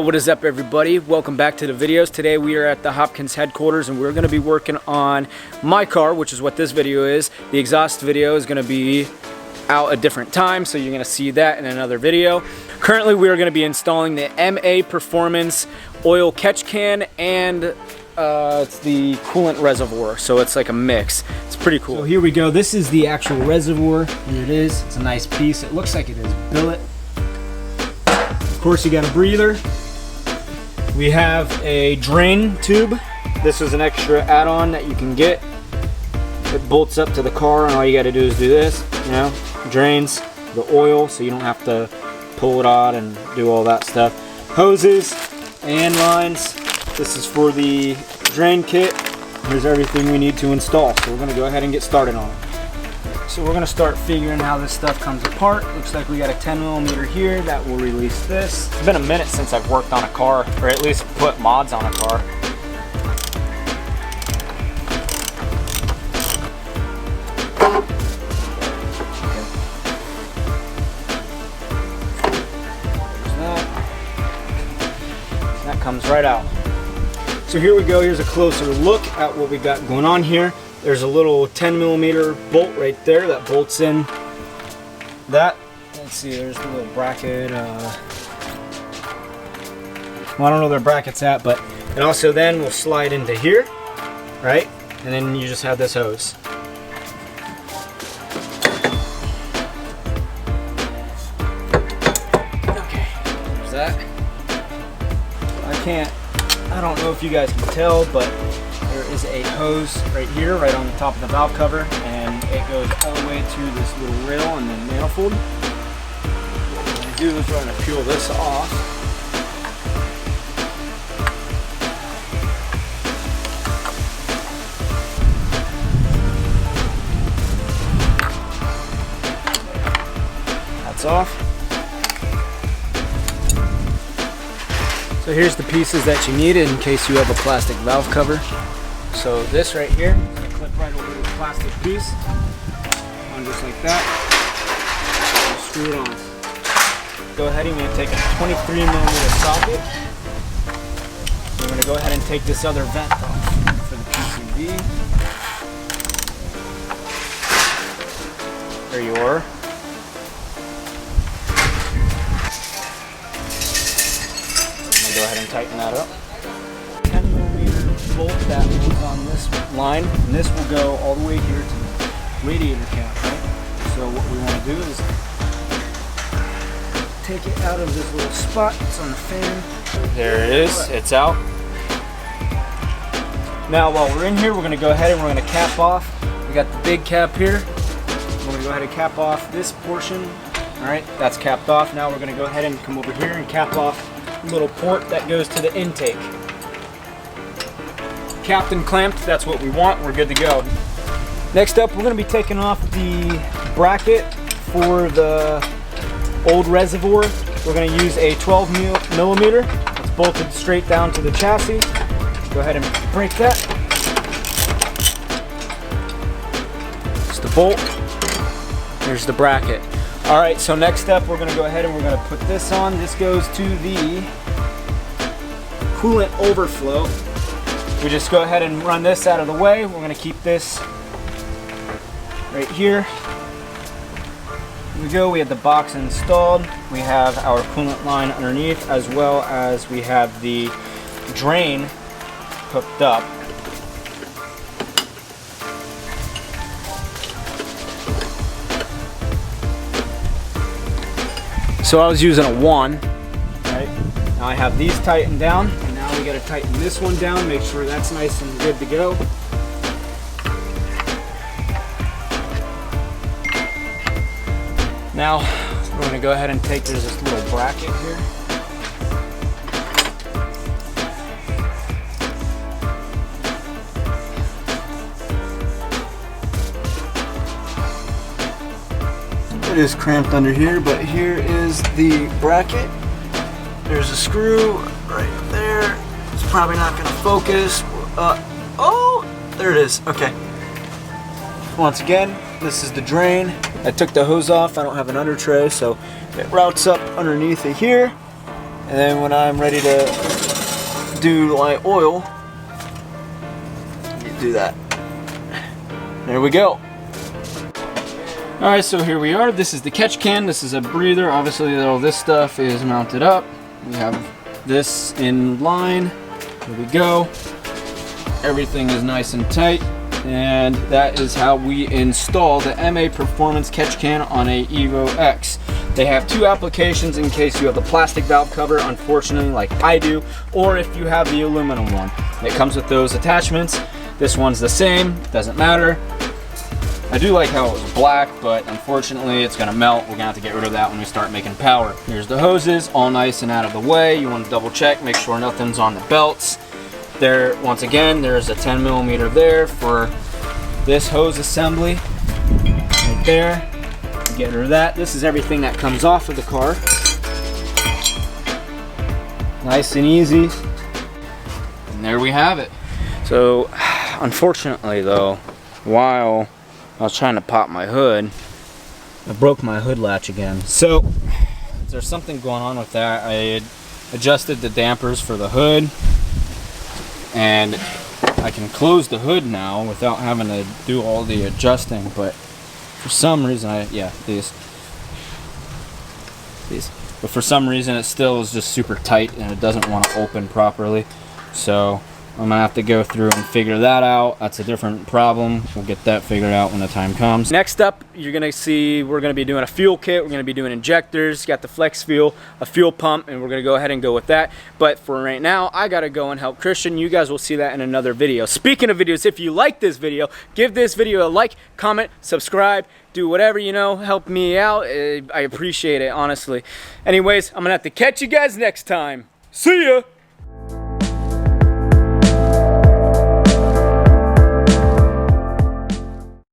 What is up, everybody? Welcome back to the videos. Today we are at the Hopkins headquarters and we're going to be working on my car, which is what this video is. The exhaust video is going to be out a different time, so you're going to see that in another video. Currently we are going to be installing the MAPerformance Oil catch can and it's the coolant reservoir, so it's like a mix. It's pretty cool. So here we go. This is the actual reservoir. Here it is. It's a nice piece. It looks like it is billet. Of course, you got a breather. We have a drain tube. This is an extra add-on that you can get. It bolts up to the car, and all you got to do is do this. You know, drains the oil, so you don't have to pull it out and do all that stuff. Hoses and lines. This is for the drain kit. Here's everything we need to install. So we're going to go ahead and get started on it. So we're going to start figuring how this stuff comes apart. Looks like we got a 10mm here that will release this. It's been a minute since I've worked on a car, or at least put mods on a car. That comes right out. So here we go. Here's a closer look at what we got going on here. There's a little 10mm bolt right there that bolts in that. Let's see, there's the little bracket. Well, I don't know where the bracket's at, but it also then will slide into here, right? And then you just have this hose. Okay, there's that. I don't know if you guys can tell, but there is a hose right here, right on the top of the valve cover, and it goes all the way to this little rail and then manifold. What we're going to do is we're going to peel this off. That's off. So here's the pieces that you need in case you have a plastic valve cover. So this right here is going to clip right over the plastic piece, on just like that, and screw it on. Go ahead, you're going to take a 23mm socket. We're going to go ahead and take this other vent off for the PCV. There you are. Go ahead and tighten that up. 10mm bolt that goes on this line, and this will go all the way here to the radiator cap, right? So what we want to do is take it out of this little spot. It's on the fan. There it is. It's out. Now while we're in here, we're going to go ahead and we're going to cap off. We got the big cap here. We're going to go ahead and cap off this portion. All right, that's capped off. Now we're going to go ahead and come over here and cap off little port that goes to the intake. Capped and clamped, that's what we want. We're good to go. Next up, we're going to be taking off the bracket for the old reservoir. We're going to use a 12mm. It's bolted straight down to the chassis. Go ahead and break that. It's the bolt. There's the bracket. Alright, so next up we're going to go ahead and we're going to put this on. This goes to the coolant overflow. We just go ahead and run this out of the way. We're going to keep this right here. Here we go. We have the box installed. We have our coolant line underneath, as well as we have the drain hooked up. So I was using a 1, right? Now I have these tightened down, and now we got to tighten this one down, make sure that's nice and good to go. Now we're going to go ahead and take, there's this little bracket here. It is cramped under here, but here is the bracket. There's a screw right there. It's probably not going to focus. Oh, there it is. Okay. Once again, this is the drain. I took the hose off. I don't have an under tray, so it routes up underneath it here. And then when I'm ready to do my oil, do that. There we go. Alright, so here we are. This is the catch can. This is a breather. Obviously all this stuff is mounted up. We have this in line. Here we go. Everything is nice and tight. And that is how we install the MAPerformance catch can on a Evo X. They have two applications in case you have the plastic valve cover, unfortunately, like I do, or if you have the aluminum one. It comes with those attachments. This one's the same, doesn't matter. I do like how it was black, but unfortunately it's gonna melt. We're gonna have to get rid of that when we start making power. Here's the hoses, all nice and out of the way. You want to double check, make sure nothing's on the belts. There, once again, there's a 10mm there for this hose assembly, right there. Get rid of that. This is everything that comes off of the car. Nice and easy. And there we have it. So, unfortunately though, while I was trying to pop my hood, I broke my hood latch again. So, there's something going on with that. I had adjusted the dampers for the hood, and I can close the hood now without having to do all the adjusting, but for some reason, these. But for some reason it still is just super tight and it doesn't want to open properly. So I'm gonna have to go through and figure that out. That's a different problem. We'll get that figured out when the time comes. Next up, you're gonna see we're gonna be doing a fuel kit. We're gonna be doing injectors, got the flex fuel, a fuel pump, and we're gonna go ahead and go with that. But for right now, I gotta go and help Christian. You guys will see that in another video. Speaking of videos, if you like this video, give this video a like, comment, subscribe, do whatever, you know, help me out. I appreciate it, honestly. Anyways, I'm gonna have to catch you guys next time. See ya!